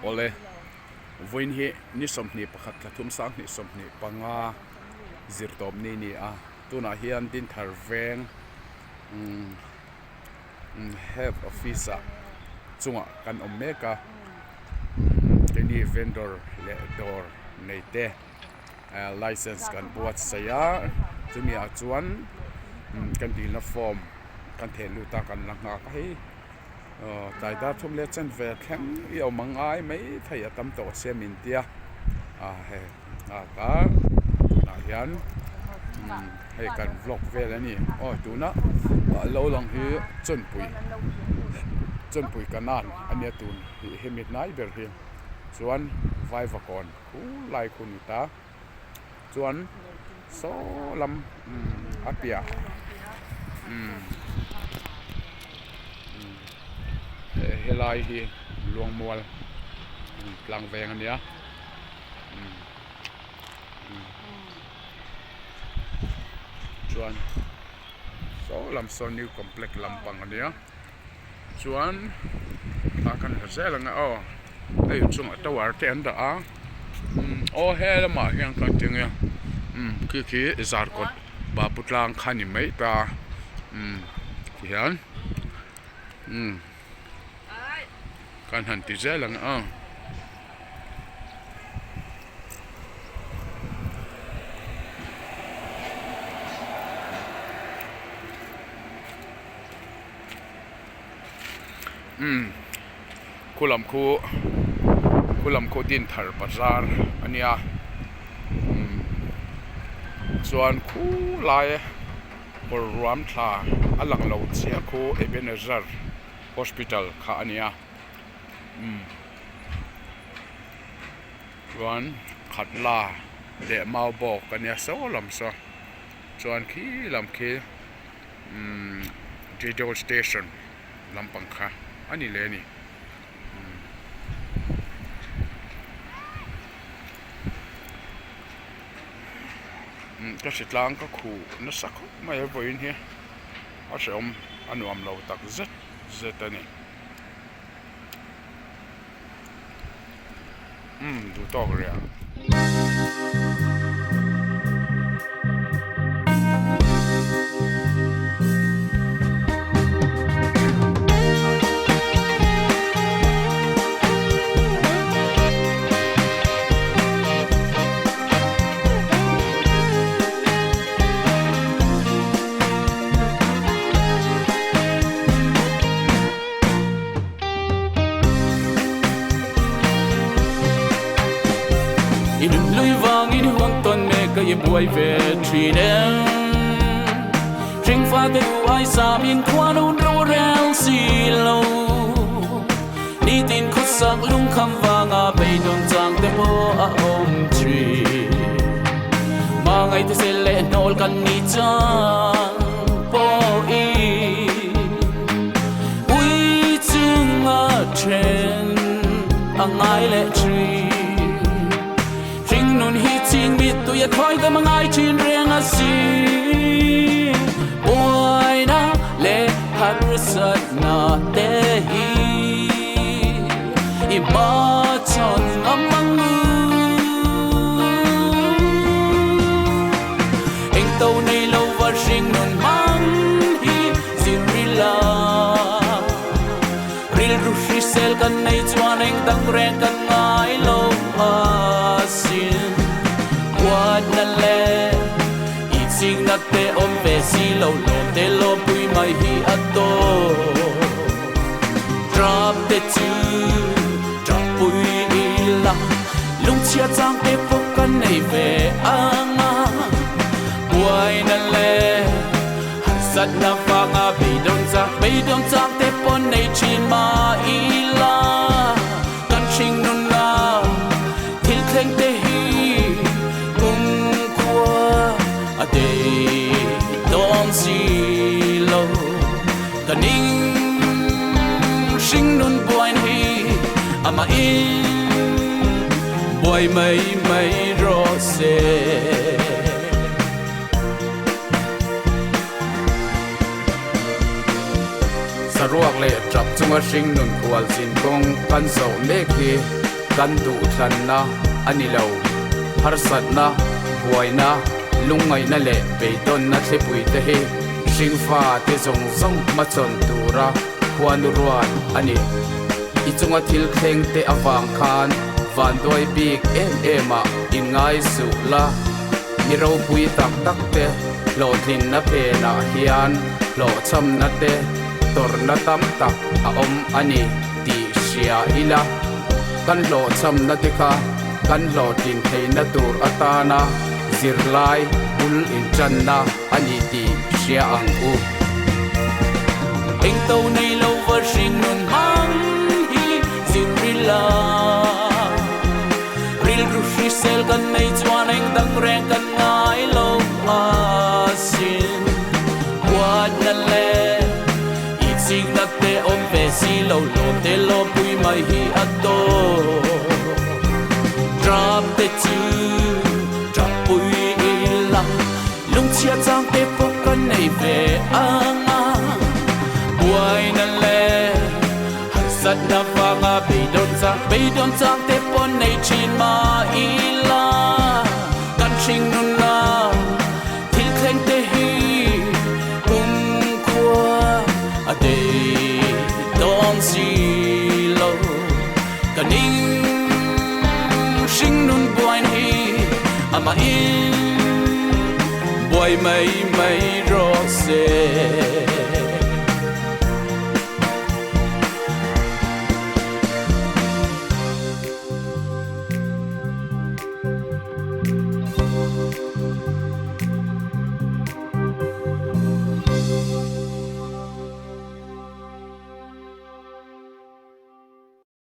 ole voin hi ni somni pakhat la thum sang ni somni panga zirtom ni a tuna hian din thar veng have officer chunga kan omeka ni vendor le door nei te license kan buat saya chumi a chuan kan dil na form kan the lu ta kan la nga ka hi tai da thum le chen ve thleng yo mangai mai thai atam to semin tia he ka na hian he kan vlog ve la ni tuna lo lang hi chun pui kanan ania tun he mit nai ber hi chuan vai va kon ku lai kun ta chuan so lam apia helai hi luang mual tlang veng ania chuan so lam so new complex lampang ania chuan akan hazelanga ai chung tawar te anda he lama hian kan tinga ki zar kot ba putlang khani mai ta hian kan han ti zelang kulam khu din thar bazar ania chuan khu lai por ruam thla alang lo chia khu Ebenezer hospital kha ania chuan khatla de mau bok ania so lam so chuan khi lam khi radio station lampang kha ani le ni ka sitlang ka khu na sakho mai voin hi a som anuam lo tak zet ani du to ria ye boy ve trinen jing fa de ai sa min kwan un ro rel si lo ni tin khu sak lung kham wanga be don chang te mo a om tree ma ngai te se le nol kan ni chang po i ui chung a chen angai le tree nun hi ching mit tu ya khoi ka mangai chin riang a si boy na le harusat na te hi I ma chon amang eng to nei lo va ring nun mang hi zirila ril ru shi sel kan nei chuan eng dang ren kan ngai lo na le I sing na te om ve si lo te lo pui mai hi ato drop te tu drop pui ila lung chia chang te pok kan nei ve anga buai na le sat na fanga be don chang te pon nei chin ma ila kan ching nun na thil thleng te don't see low the ning sing nun boy hi ama in boy mai rose saruak le chap chunga sing nun kwal sin kong kan so me ki kan du than na ani lo har sat na buai na lungai na le pe don na the pui te he sing fa te zong zong ma chon tura huan ruan ani ichunga thil thleng te awang khan van doi big em a ingai su la mi ro pui tak tak te lo thin na pe na hian lo cham na te tor na tam tak a om ani ti sia ila kan lo cham na te kha kan lo tin thei na tur atana zirlai ul in chan na ani ti sia ang u anh tâu nay lâu vợ sinh non mang hi zin rila ril rushi sel kan nay chuan anh dang reng kan ngai lâu asin quạt na le ít sing na te om pe si lâu lo te lo pui mai hi ato drop te chu drop pui ilang lung chia chang te pok kan nay ve ang buai na le har sat na vanga be don chang te pon nei chin ma ila kan ching nun na thil thleng te hi khua a de don si lo kaning sing nun buai hi ama in buai mai ro se